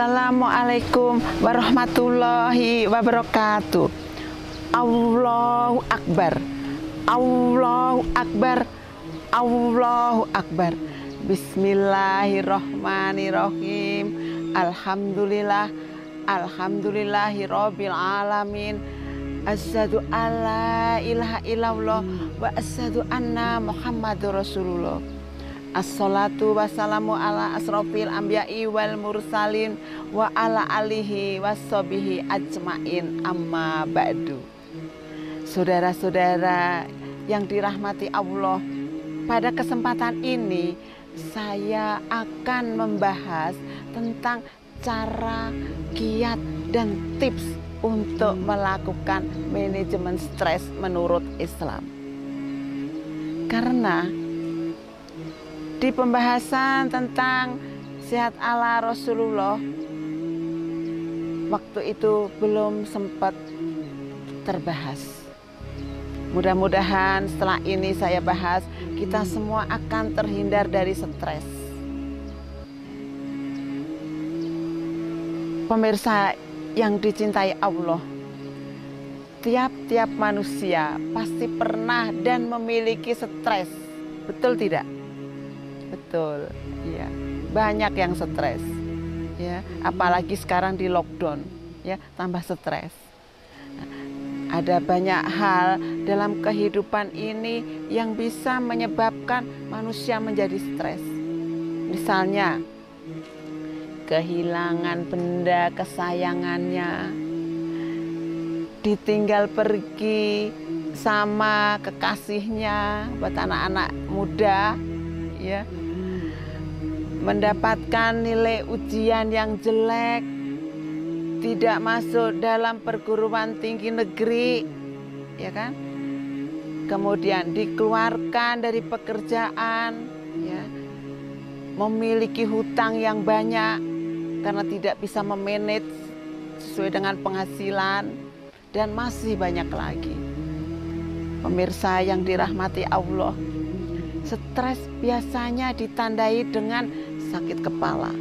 Assalamualaikum warahmatullahi wabarakatuh. Allahu Akbar, Allahu Akbar, Allahu Akbar. Bismillahirrahmanirrahim. Alhamdulillah, alhamdulillahirabbil alamin. Asyhadu alla ilaha illallah wa asyhadu anna Muhammadur Rasulullah. Assalatu wassalamu ala asrofil anbiya'i wal mursalin wa ala alihi wassobihi ajmain, amma ba'du. Saudara-saudara yang dirahmati Allah, pada kesempatan ini saya akan membahas tentang cara, kiat, dan tips untuk melakukan manajemen stres menurut Islam. Karena di pembahasan tentang sehat ala Rasulullah, waktu itu belum sempat terbahas. Mudah-mudahan setelah ini saya bahas, kita semua akan terhindar dari stres. Pemirsa yang dicintai Allah, tiap-tiap manusia pasti pernah dan memiliki stres. Betul tidak? Betul, ya. Banyak yang stres, ya. Apalagi sekarang di lockdown, ya, tambah stres. Ada banyak hal dalam kehidupan ini yang bisa menyebabkan manusia menjadi stres. Misalnya, kehilangan benda kesayangannya, ditinggal pergi sama kekasihnya, buat anak-anak muda, ya, mendapatkan nilai ujian yang jelek, tidak masuk dalam perguruan tinggi negeri, ya kan? Kemudian dikeluarkan dari pekerjaan, ya, memiliki hutang yang banyak karena tidak bisa memanage sesuai dengan penghasilan, dan masih banyak lagi. Pemirsa yang dirahmati Allah, stres biasanya ditandai dengan sakit kepala,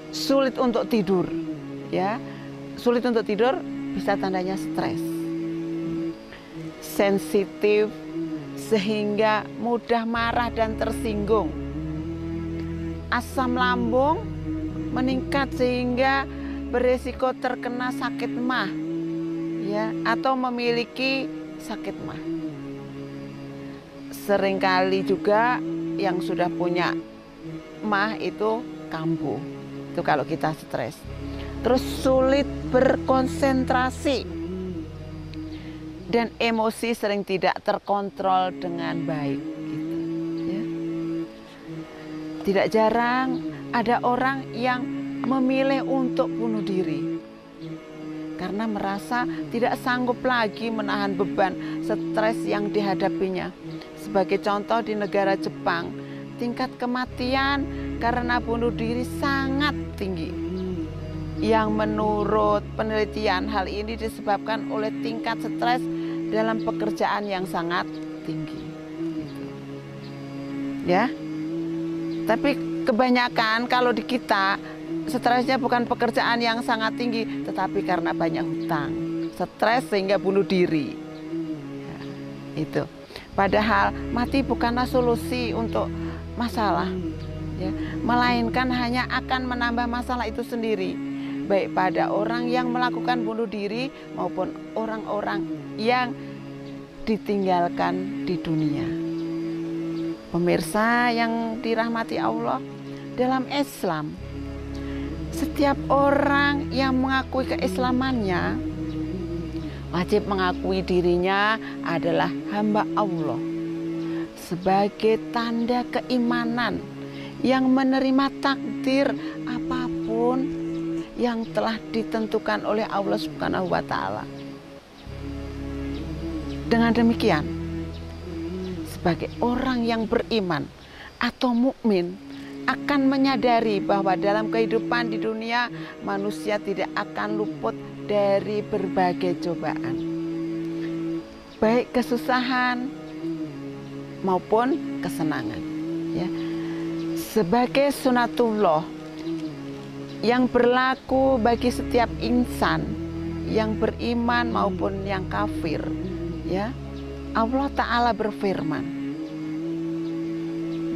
sulit untuk tidur, ya. Sulit untuk tidur bisa tandanya stres. Sensitif sehingga mudah marah dan tersinggung. Asam lambung meningkat sehingga beresiko terkena sakit MAH, ya, atau memiliki sakit MAH. Seringkali juga yang sudah punya MAH itu kambuh, itu kalau kita stres. Terus sulit berkonsentrasi dan emosi sering tidak terkontrol dengan baik, gitu, ya. Tidak jarang ada orang yang memilih untuk bunuh diri karena merasa tidak sanggup lagi menahan beban stres yang dihadapinya. Sebagai contoh, di negara Jepang, tingkat kematian karena bunuh diri sangat tinggi. Yang menurut penelitian, hal ini disebabkan oleh tingkat stres dalam pekerjaan yang sangat tinggi. Ya, tapi kebanyakan kalau di kita, stresnya bukan pekerjaan yang sangat tinggi, tetapi karena banyak hutang. Stres sehingga bunuh diri. Ya, itu. Padahal mati bukanlah solusi untuk masalah, ya, melainkan hanya akan menambah masalah itu sendiri, baik pada orang yang melakukan bunuh diri maupun orang-orang yang ditinggalkan di dunia. Pemirsa yang dirahmati Allah, dalam Islam, setiap orang yang mengakui keislamannya wajib mengakui dirinya adalah hamba Allah sebagai tanda keimanan yang menerima takdir apapun yang telah ditentukan oleh Allah Subhanahu wa Ta'ala. Dengan demikian, sebagai orang yang beriman atau mukmin akan menyadari bahwa dalam kehidupan di dunia manusia tidak akan luput dari berbagai cobaan, baik kesusahan maupun kesenangan, ya. Sebagai sunatullah yang berlaku bagi setiap insan yang beriman maupun yang kafir, ya. Allah Ta'ala berfirman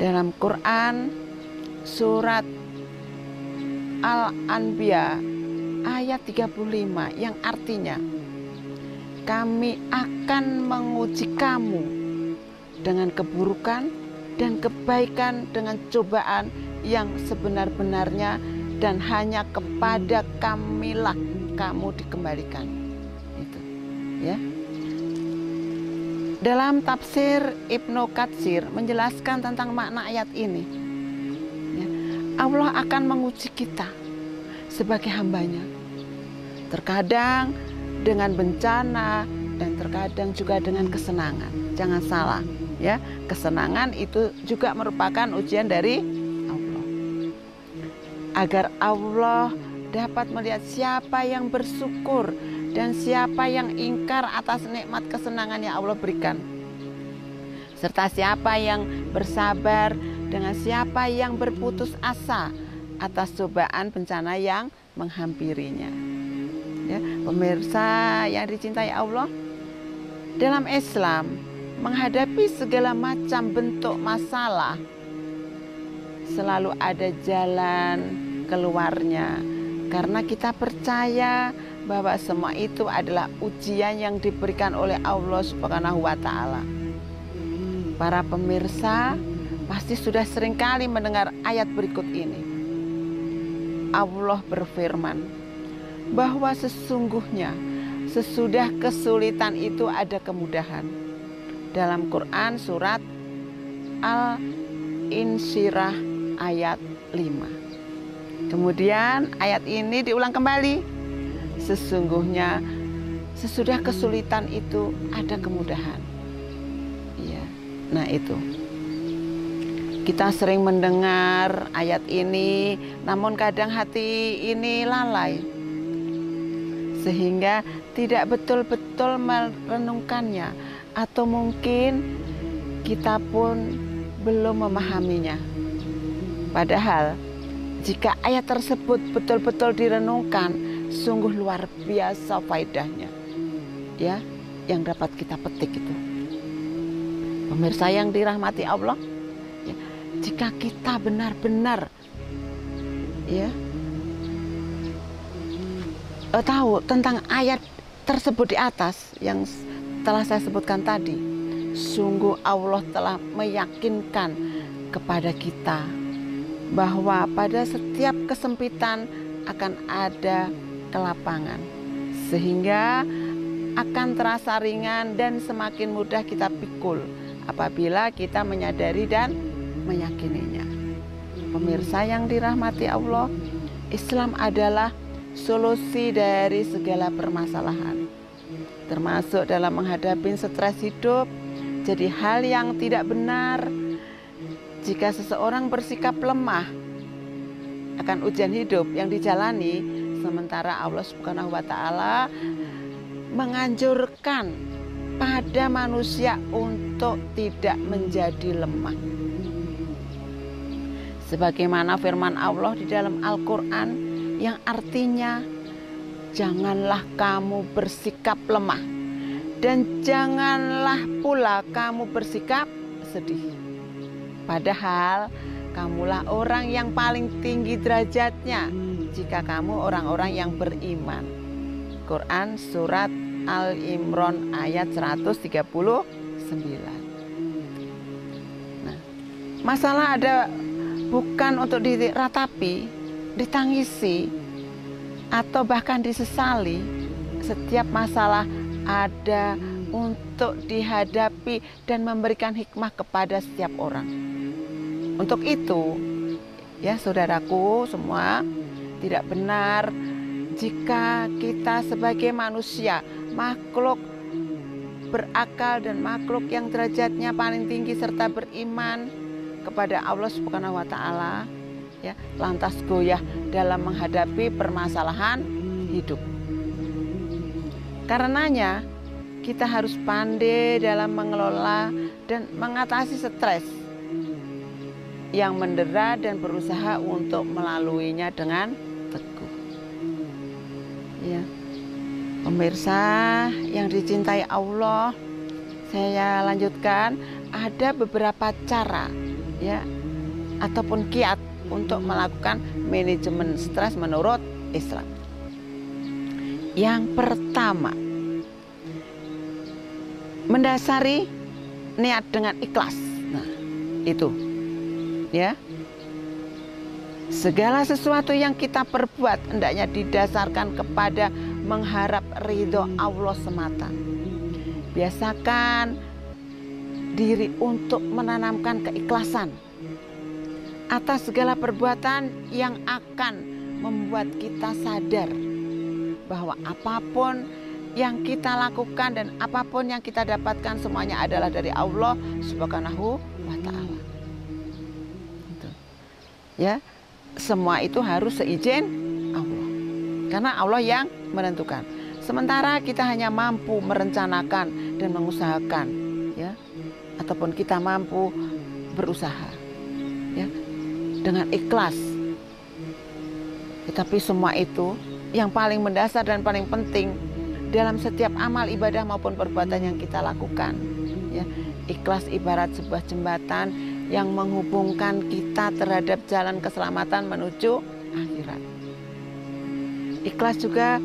dalam Quran surat Al-Anbiya ayat 35 yang artinya, kami akan menguji kamu dengan keburukan dan kebaikan dengan cobaan yang sebenar-benarnya, dan hanya kepada kamilah kamu dikembalikan. Itu, ya. Dalam tafsir Ibnu Katsir menjelaskan tentang makna ayat ini, ya. Allah akan menguji kita sebagai hambanya, terkadang dengan bencana dan terkadang juga dengan kesenangan. Jangan salah, ya, kesenangan itu juga merupakan ujian dari Allah, agar Allah dapat melihat siapa yang bersyukur dan siapa yang ingkar atas nikmat kesenangan yang Allah berikan, serta siapa yang bersabar dengan siapa yang berputus asa atas cobaan bencana yang menghampirinya. Ya, pemirsa yang dicintai Allah, dalam Islam menghadapi segala macam bentuk masalah selalu ada jalan keluarnya, karena kita percaya bahwa semua itu adalah ujian yang diberikan oleh Allah Subhanahu wa Ta'ala. Para pemirsa pasti sudah seringkali mendengar ayat berikut ini. Allah berfirman bahwa sesungguhnya sesudah kesulitan itu ada kemudahan. Dalam Quran surat Al-Insyirah ayat 5. Kemudian ayat ini diulang kembali. Sesungguhnya sesudah kesulitan itu ada kemudahan. Ya, nah itu. Kita sering mendengar ayat ini, namun kadang hati ini lalai, sehingga tidak betul-betul merenungkannya, atau mungkin kita pun belum memahaminya. Padahal jika ayat tersebut betul-betul direnungkan, sungguh luar biasa faedahnya, ya, yang dapat kita petik itu. Pemirsa yang dirahmati Allah, ya, jika kita benar-benar, ya, tahu tentang ayat tersebut di atas yang telah saya sebutkan tadi, sungguh Allah telah meyakinkan kepada kita bahwa pada setiap kesempitan akan ada kelapangan, sehingga akan terasa ringan dan semakin mudah kita pikul apabila kita menyadari dan meyakininya. Pemirsa yang dirahmati Allah, Islam adalah solusi dari segala permasalahan, termasuk dalam menghadapi stres hidup. Jadi hal yang tidak benar jika seseorang bersikap lemah akan ujian hidup yang dijalani, sementara Allah Subhanahu wa Ta'ala menganjurkan pada manusia untuk tidak menjadi lemah. Sebagaimana firman Allah di dalam Al-Quran yang artinya, janganlah kamu bersikap lemah dan janganlah pula kamu bersikap sedih. Padahal kamulah orang yang paling tinggi derajatnya jika kamu orang-orang yang beriman. Quran surat Al-Imran ayat 139. Nah, masalah ada bukan untuk diratapi, ditangisi, atau bahkan disesali. Setiap masalah ada untuk dihadapi dan memberikan hikmah kepada setiap orang. Untuk itu, ya saudaraku semua, tidak benar jika kita sebagai manusia, makhluk berakal dan makhluk yang derajatnya paling tinggi serta beriman kepada Allah Subhanahu wa Ta'ala, ya, lantas goyah dalam menghadapi permasalahan hidup. Karenanya kita harus pandai dalam mengelola dan mengatasi stres yang mendera dan berusaha untuk melaluinya dengan tegar. Ya, pemirsa yang dicintai Allah, saya lanjutkan, ada beberapa cara ya ataupun kiat untuk melakukan manajemen stres menurut Islam. Yang pertama, mendasari niat dengan ikhlas. Nah, itu ya. Segala sesuatu yang kita perbuat hendaknya didasarkan kepada mengharap ridho Allah semata. Biasakan diri untuk menanamkan keikhlasan atas segala perbuatan yang akan membuat kita sadar bahwa apapun yang kita lakukan dan apapun yang kita dapatkan semuanya adalah dari Allah Subhanahu wa Ta'ala. Ya. Semua itu harus seizin Allah, karena Allah yang menentukan. Sementara kita hanya mampu merencanakan dan mengusahakan, ya, ataupun kita mampu berusaha, ya, dengan ikhlas. Tetapi semua itu yang paling mendasar dan paling penting dalam setiap amal ibadah maupun perbuatan yang kita lakukan, ya, ikhlas ibarat sebuah jembatan yang menghubungkan kita terhadap jalan keselamatan menuju akhirat. Ikhlas juga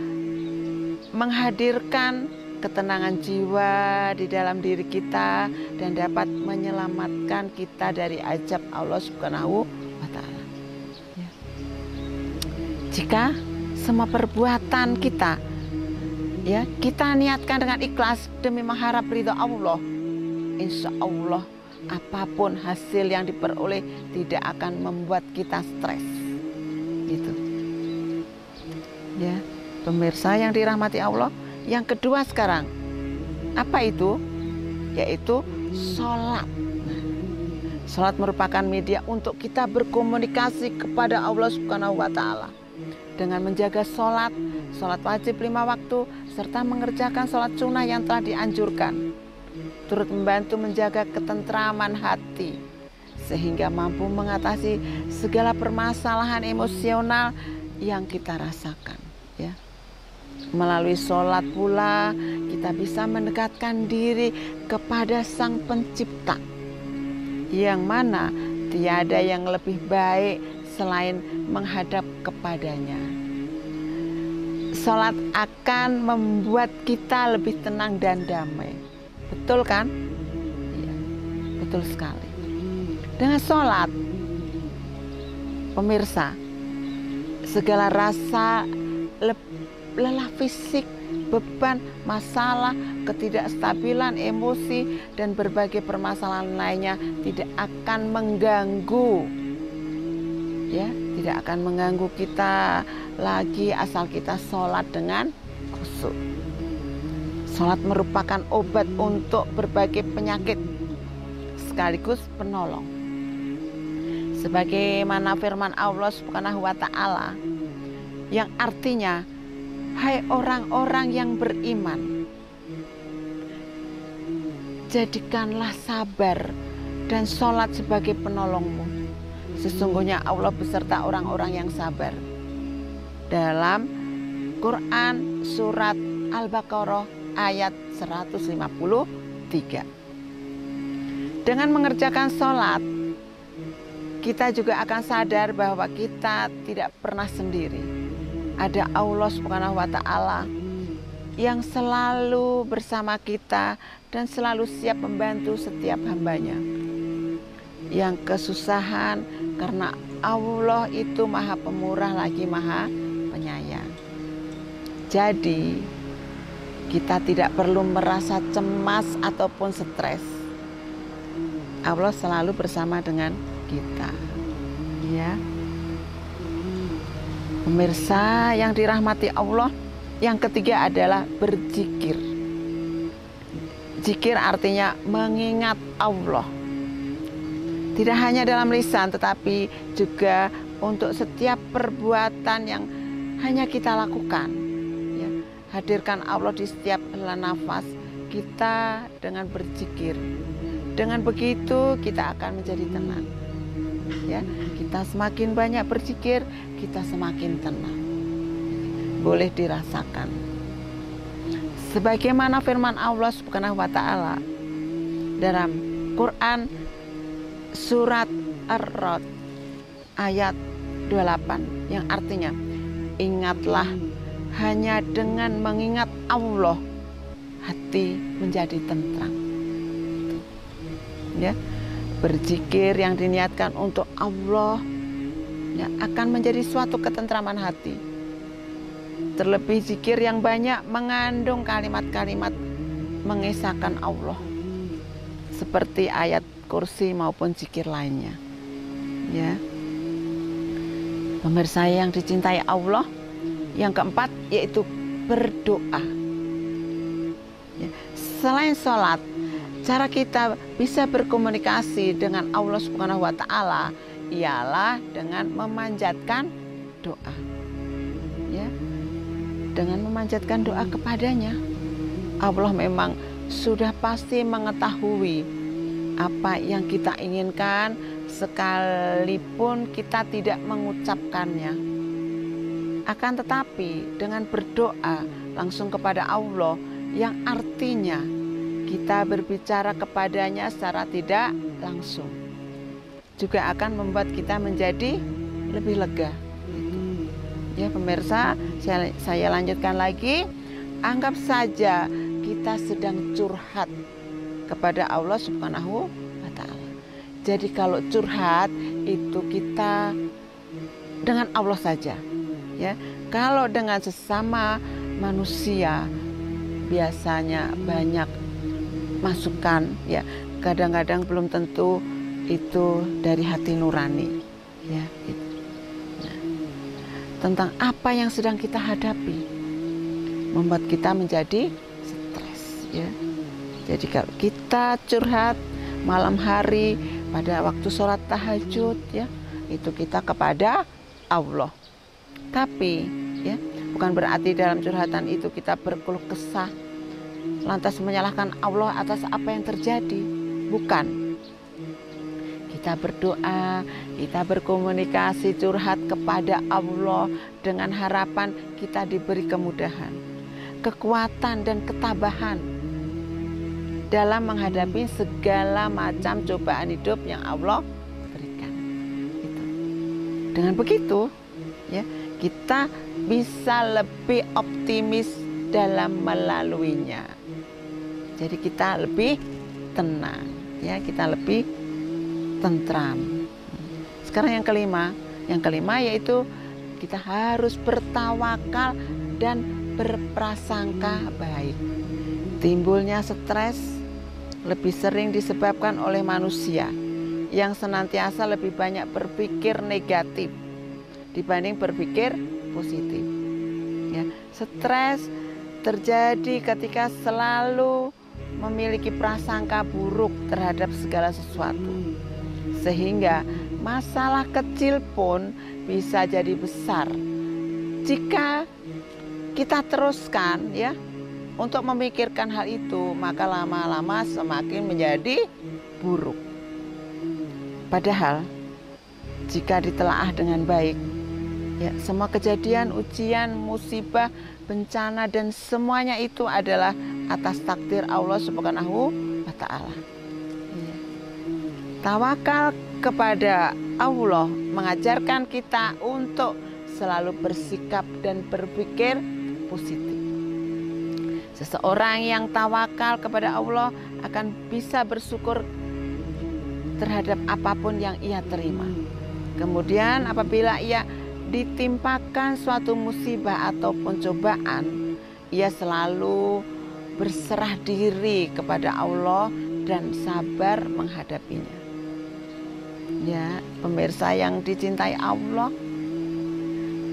menghadirkan ketenangan jiwa di dalam diri kita dan dapat menyelamatkan kita dari azab Allah Subhanahu wa Ta'ala. Ya. Jika semua perbuatan kita, ya, kita niatkan dengan ikhlas demi mengharap ridho Allah, insya Allah apapun hasil yang diperoleh tidak akan membuat kita stres, gitu. Ya, pemirsa yang dirahmati Allah, yang kedua sekarang, apa itu? Yaitu sholat. Sholat merupakan media untuk kita berkomunikasi kepada Allah Subhanahu wa Ta'ala. Dengan menjaga sholat wajib 5 waktu, serta mengerjakan sholat sunnah yang telah dianjurkan, turut membantu menjaga ketentraman hati sehingga mampu mengatasi segala permasalahan emosional yang kita rasakan, ya. Melalui sholat pula kita bisa mendekatkan diri kepada Sang Pencipta, yang mana tiada yang lebih baik selain menghadap kepadanya. Sholat akan membuat kita lebih tenang dan damai. Betul kan? Iya, betul sekali. Dengan sholat, pemirsa, segala rasa lelah fisik, beban, masalah, ketidakstabilan emosi, dan berbagai permasalahan lainnya tidak akan mengganggu. Ya, tidak akan mengganggu kita lagi asal kita sholat dengan khusyuk. Sholat merupakan obat untuk berbagai penyakit sekaligus penolong. Sebagaimana firman Allah Subhanahu wa Ta'ala yang artinya, hai orang-orang yang beriman, jadikanlah sabar dan sholat sebagai penolongmu. Sesungguhnya Allah beserta orang-orang yang sabar. Dalam Quran surat Al-Baqarah ayat 153. Dengan mengerjakan sholat, kita juga akan sadar bahwa kita tidak pernah sendiri. Ada Allah Subhanahu wa Ta'ala yang selalu bersama kita dan selalu siap membantu setiap hambanya yang kesusahan, karena Allah itu Maha Pemurah lagi Maha Penyayang. Jadi kita tidak perlu merasa cemas ataupun stres. Allah selalu bersama dengan kita, ya. Pemirsa yang dirahmati Allah, yang ketiga adalah berzikir. Zikir artinya mengingat Allah. Tidak hanya dalam lisan, tetapi juga untuk setiap perbuatan yang hanya kita lakukan. Hadirkan Allah di setiap helaan nafas kita dengan berzikir. Dengan begitu kita akan menjadi tenang. Ya, kita semakin banyak berzikir, kita semakin tenang. boleh dirasakan. Sebagaimana firman Allah Subhanahu wa taala dalam Quran surat Ar-Ra'd ayat 28 yang artinya, ingatlah, hanya dengan mengingat Allah hati menjadi tentram. Ya, berzikir yang diniatkan untuk Allah ya, akan menjadi suatu ketentraman hati. Terlebih zikir yang banyak mengandung kalimat-kalimat mengesahkan Allah, seperti ayat kursi maupun zikir lainnya. Ya, pemirsa yang dicintai Allah, yang keempat yaitu berdoa. Ya, selain sholat, cara kita bisa berkomunikasi dengan Allah Subhanahu wa taala ialah dengan memanjatkan doa. Ya, dengan memanjatkan doa kepadanya. Allah memang sudah pasti mengetahui apa yang kita inginkan, sekalipun kita tidak mengucapkannya. Akan tetapi dengan berdoa langsung kepada Allah, yang artinya kita berbicara kepadanya secara tidak langsung, juga akan membuat kita menjadi lebih lega. Ya pemirsa, saya lanjutkan lagi. Anggap saja kita sedang curhat kepada Allah Subhanahu wa taala. Jadi kalau curhat itu kita dengan Allah saja. Ya, kalau dengan sesama manusia biasanya banyak masukan, ya kadang-kadang belum tentu itu dari hati nurani, ya gitu. Nah, tentang apa yang sedang kita hadapi membuat kita menjadi stres, ya. Jadi kalau kita curhat malam hari pada waktu sholat tahajud, ya itu kita kepada Allah. Tapi ya bukan berarti dalam curhatan itu kita berkeluh kesah lantas menyalahkan Allah atas apa yang terjadi. Bukan. Kita berdoa, kita berkomunikasi curhat kepada Allah dengan harapan kita diberi kemudahan, kekuatan dan ketabahan dalam menghadapi segala macam cobaan hidup yang Allah berikan. Gitu. Dengan begitu, ya kita bisa lebih optimis dalam melaluinya. Jadi kita lebih tenang, ya kita lebih tentram. Sekarang yang kelima yaitu kita harus bertawakal dan berprasangka baik. Timbulnya stres lebih sering disebabkan oleh manusia yang senantiasa lebih banyak berpikir negatif dibanding berpikir positif. Ya, stres terjadi ketika selalu memiliki prasangka buruk terhadap segala sesuatu, sehingga masalah kecil pun bisa jadi besar jika kita teruskan ya untuk memikirkan hal itu, maka lama-lama semakin menjadi buruk. Padahal jika ditelaah dengan baik, ya, semua kejadian, ujian, musibah, bencana dan semuanya itu adalah atas takdir Allah Subhanahu wa taala. Ya. Tawakal kepada Allah mengajarkan kita untuk selalu bersikap dan berpikir positif. Seseorang yang tawakal kepada Allah akan bisa bersyukur terhadap apapun yang ia terima. Kemudian apabila ia ditimpakan suatu musibah ataupun cobaan, ia selalu berserah diri kepada Allah dan sabar menghadapinya. Ya, pemirsa yang dicintai Allah,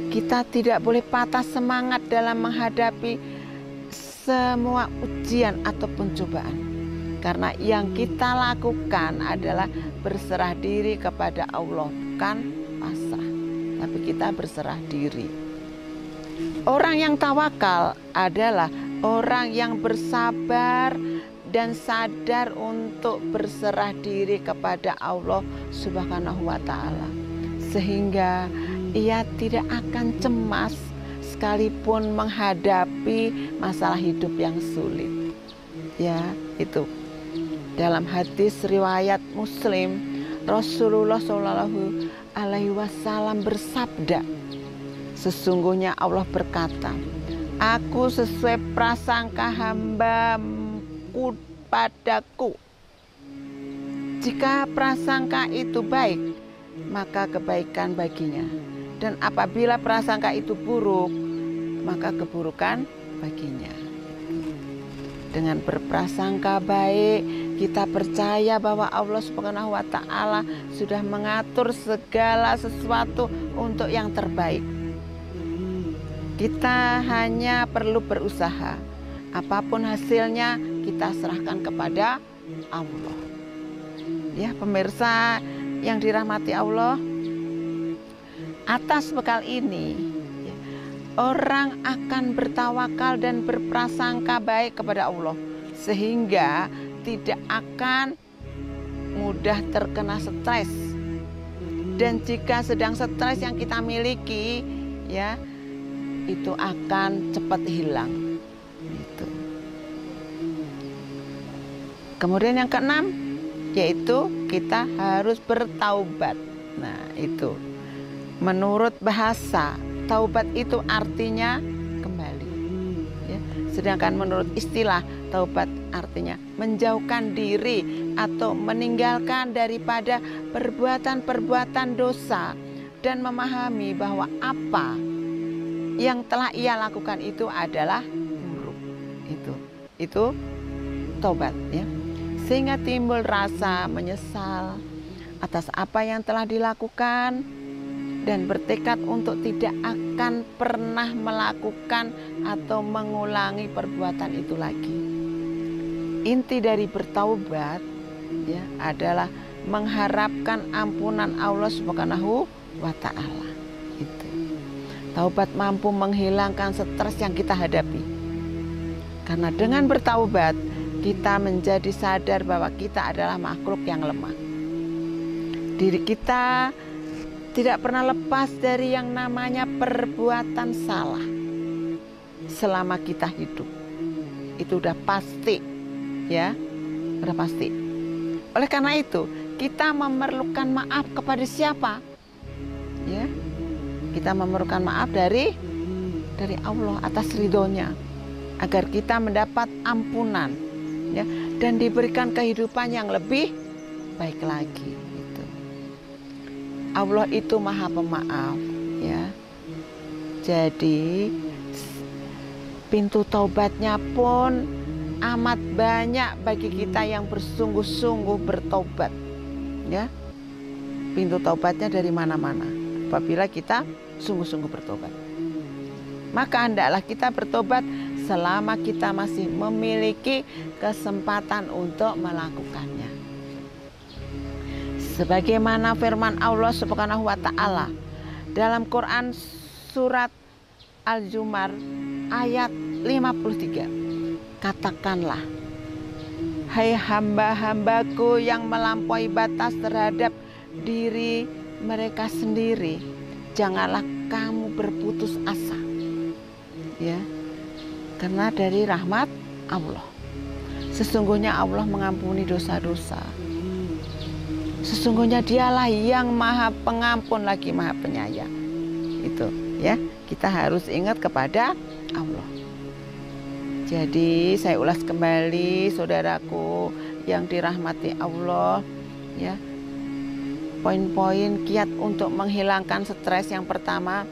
kita tidak boleh patah semangat dalam menghadapi semua ujian ataupun cobaan. Karena yang kita lakukan adalah berserah diri kepada Allah, bukan pasrah. Tapi kita berserah diri. Orang yang tawakal adalah orang yang bersabar dan sadar untuk berserah diri kepada Allah Subhanahu wa taala, sehingga ia tidak akan cemas sekalipun menghadapi masalah hidup yang sulit. Ya, itu. Dalam hadis riwayat Muslim, Rasulullah Shallallahu Alaihi Wasallam bersabda, sesungguhnya Allah berkata, aku sesuai prasangka hamba-Ku padaku. Jika prasangka itu baik, maka kebaikan baginya. Dan apabila prasangka itu buruk, maka keburukan baginya. Dengan berprasangka baik, kita percaya bahwa Allah Subhanahu wa Ta'ala sudah mengatur segala sesuatu untuk yang terbaik. Kita hanya perlu berusaha. Apapun hasilnya, kita serahkan kepada Allah. Ya, pemirsa yang dirahmati Allah, atas bekal ini orang akan bertawakal dan berprasangka baik kepada Allah, sehingga tidak akan mudah terkena stres. Dan jika sedang stres yang kita miliki, ya, itu akan cepat hilang. Gitu. Kemudian yang keenam, yaitu kita harus bertaubat. Nah, itu menurut bahasa, taubat itu artinya kembali. Ya. Sedangkan menurut istilah, taubat artinya menjauhkan diri atau meninggalkan daripada perbuatan-perbuatan dosa dan memahami bahwa apa yang telah ia lakukan itu adalah buruk. Itu taubat, ya. Sehingga timbul rasa menyesal atas apa yang telah dilakukan dan bertekad untuk tidak akan pernah melakukan atau mengulangi perbuatan itu lagi. Inti dari bertaubat, ya, adalah mengharapkan ampunan Allah Subhanahu wa Ta'ala. Itu. Taubat mampu menghilangkan stres yang kita hadapi. Karena dengan bertaubat, kita menjadi sadar bahwa kita adalah makhluk yang lemah. Diri kita tidak pernah lepas dari yang namanya perbuatan salah selama kita hidup. Itu udah pasti, ya, udah pasti. Oleh karena itu, kita memerlukan maaf kepada siapa? Ya, kita memerlukan maaf dari Allah atas ridhonya, agar kita mendapat ampunan, ya, dan diberikan kehidupan yang lebih baik lagi. Allah itu Maha Pemaaf, ya. Jadi pintu taubatnya pun amat banyak bagi kita yang bersungguh-sungguh bertobat, ya. Pintu taubatnya dari mana-mana apabila kita sungguh-sungguh bertobat. Maka hendaklah kita bertobat selama kita masih memiliki kesempatan untuk melakukannya. Sebagaimana firman Allah Subhanahu wa Ta'ala dalam Quran surat Al-Zumar ayat 53. Katakanlah, hai hamba-hambaku yang melampaui batas terhadap diri mereka sendiri, janganlah kamu berputus asa. Ya. Karena dari rahmat Allah. Sesungguhnya Allah mengampuni dosa-dosa. Sesungguhnya dialah yang maha pengampun lagi maha penyayang. Itu, ya, kita harus ingat kepada Allah. Jadi saya ulas kembali, saudaraku yang dirahmati Allah, ya. Poin-poin kiat untuk menghilangkan stres yang pertama,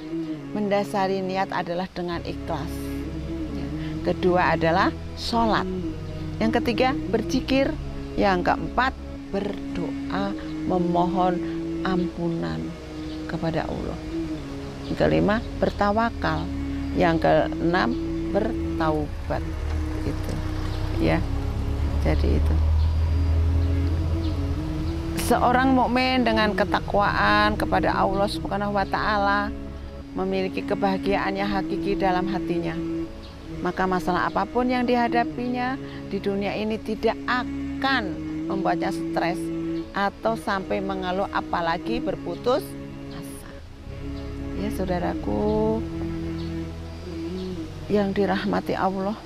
mendasari niat adalah dengan ikhlas. Ya. Kedua adalah sholat. Yang ketiga berzikir. Yang keempat berdoa memohon ampunan kepada Allah. Yang kelima bertawakal. Yang keenam bertaubat. Itu, ya. Jadi itu. Seorang mukmin dengan ketakwaan kepada Allah Subhanahu wa Ta'ala memiliki kebahagiaan yang hakiki dalam hatinya. Maka masalah apapun yang dihadapinya di dunia ini tidak akan membuatnya stres atau sampai mengeluh, apalagi berputus asa. Ya, saudaraku, yang dirahmati Allah,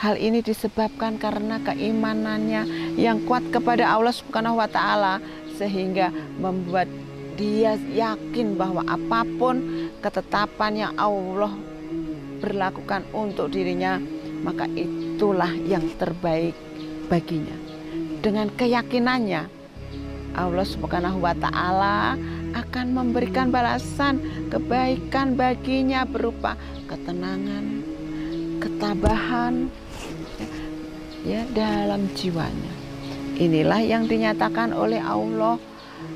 hal ini disebabkan karena keimanannya yang kuat kepada Allah Subhanahu wa Ta'ala, sehingga membuat dia yakin bahwa apapun ketetapan yang Allah berlakukan untuk dirinya, maka itulah yang terbaik baginya. Dengan keyakinannya, Allah Subhanahu wa Ta'ala akan memberikan balasan kebaikan baginya berupa ketenangan, ketabahan ya dalam jiwanya. Inilah yang dinyatakan oleh Allah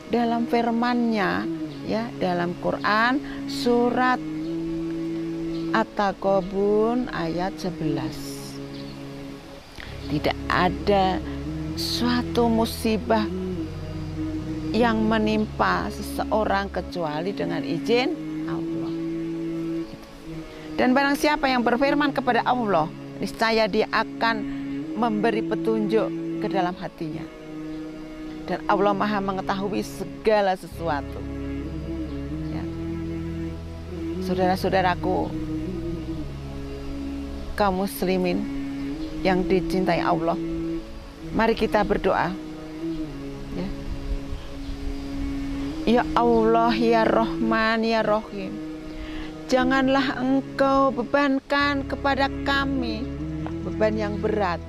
dalam firman-Nya ya dalam Quran surat At-Taghabun ayat 11. Tidak ada suatu musibah yang menimpa seseorang kecuali dengan izin Allah. Dan barang siapa yang berfirman kepada Allah, niscaya dia akan memberi petunjuk ke dalam hatinya. Dan Allah Maha mengetahui segala sesuatu. Ya. Saudara-saudaraku, kaum muslimin yang dicintai Allah, mari kita berdoa. Ya Allah, ya Rahman, ya Rahim, janganlah Engkau bebankan kepada kami beban yang berat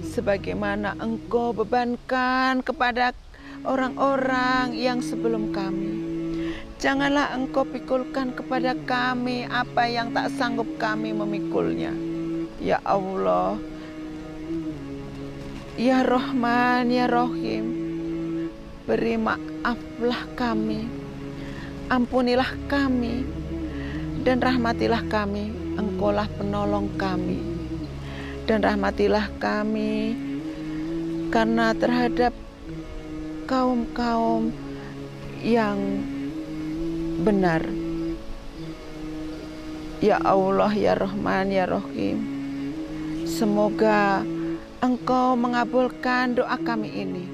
sebagaimana Engkau bebankan kepada orang-orang yang sebelum kami. Janganlah Engkau pikulkan kepada kami apa yang tak sanggup kami memikulnya. Ya Allah, ya Rahman, ya Rahim, beri maaflah kami, ampunilah kami, dan rahmatilah kami. Engkaulah penolong kami, dan rahmatilah kami karena terhadap kaum-kaum yang benar. Ya Allah, ya Rahman, ya Rahim, semoga Engkau mengabulkan doa kami ini.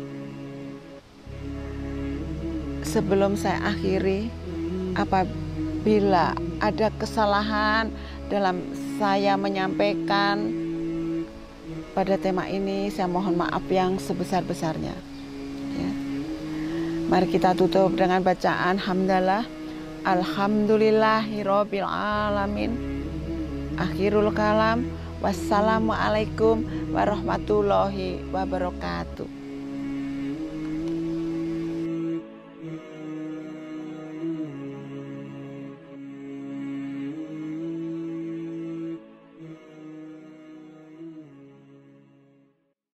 Sebelum saya akhiri, apabila ada kesalahan dalam saya menyampaikan pada tema ini, saya mohon maaf yang sebesar-besarnya. Ya. Mari kita tutup dengan bacaan hamdalah. Alhamdulillahirabbil alamin. Akhirul kalam. Wassalamualaikum warahmatullahi wabarakatuh.